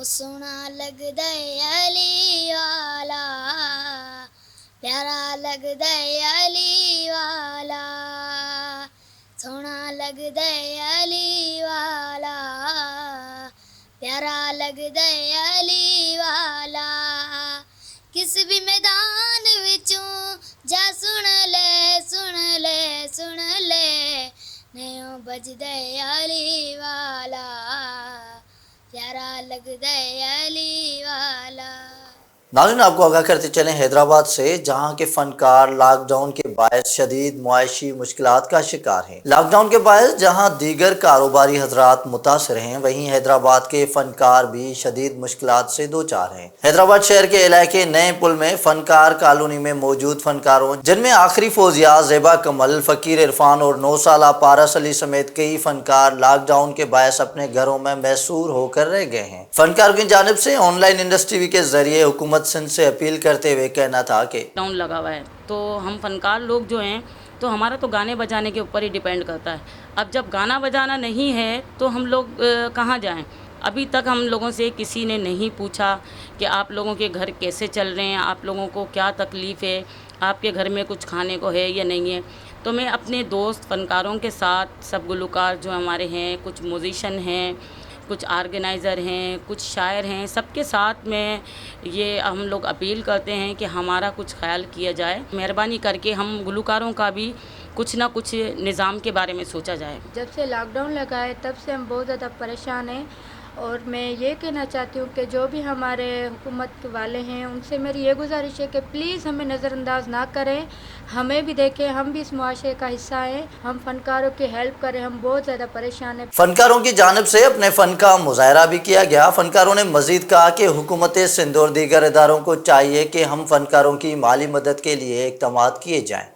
सोना लगदा अली वाला, प्यारा लगदा अली वाला, सोना लगदा अली वाला, प्यारा लगदा अली वाला। किस भी मैदान विचों जा सुन ले, सुन ले, सुन ले, नयो बजदा अली वाला, प्यारा लगदा अली वाला। नाज़रीन, आपको आगाह करते चले हैदराबाद से, जहां के फनकार लॉकडाउन के बायस शदीद मुआशी मुश्किलात का शिकार हैं। लॉकडाउन के बायस जहां दीगर कारोबारी हजरात मुतासर हैं, वहीं हैदराबाद के फनकार भी शदीद मुश्किलात से दो चार हैं। हैदराबाद शहर के इलाके नए पुल में फनकार कॉलोनी में मौजूद फनकारों, जिनमें आखिरी फौजिया, ज़ेबा कमल, फ़कीर इरफान और 9 साला पारस अली समेत कई फनकार लॉकडाउन के बायस अपने घरों में महसूर होकर रह गए हैं। फनकारों की जानिब से ऑनलाइन इंडस्ट्री के जरिए हुकूमत सिंध से अपील करते हुए कहना था कि लॉकडाउन लगा हुआ है, तो हम फनकार लोग जो हैं, तो हमारा तो गाने बजाने के ऊपर ही डिपेंड करता है। अब जब गाना बजाना नहीं है तो हम लोग कहाँ जाएं? अभी तक हम लोगों से किसी ने नहीं पूछा कि आप लोगों के घर कैसे चल रहे हैं, आप लोगों को क्या तकलीफ़ है, आपके घर में कुछ खाने को है या नहीं है। तो मैं अपने दोस्त फनकारों के साथ, सब गुलकार जो हमारे हैं, कुछ म्यूज़िशन हैं, कुछ ऑर्गेनाइज़र हैं, कुछ शायर हैं, सबके साथ में ये हम लोग अपील करते हैं कि हमारा कुछ ख्याल किया जाए। मेहरबानी करके हम गुलकारों का भी कुछ ना कुछ निज़ाम के बारे में सोचा जाए। जब से लॉकडाउन लगा है तब से हम बहुत ज़्यादा परेशान हैं, और मैं ये कहना चाहती हूँ कि जो भी हमारे हुकूमत वाले हैं उनसे मेरी ये गुजारिश है कि प्लीज़ हमें नज़रअंदाज ना करें, हमें भी देखें, हम भी इस मुआशरे का हिस्सा हैं, हम फनकारों की हेल्प करें, हम बहुत ज़्यादा परेशान हैं। फनकारों की जानिब से अपने फ़न का मुजाहरा भी किया गया। फनकारों ने मज़ीद कहा कि हुकूमत सिंध और दीगर इदारों को चाहिए कि हम फनकारों की माली मदद के लिए इक़दाम किए जाएँ।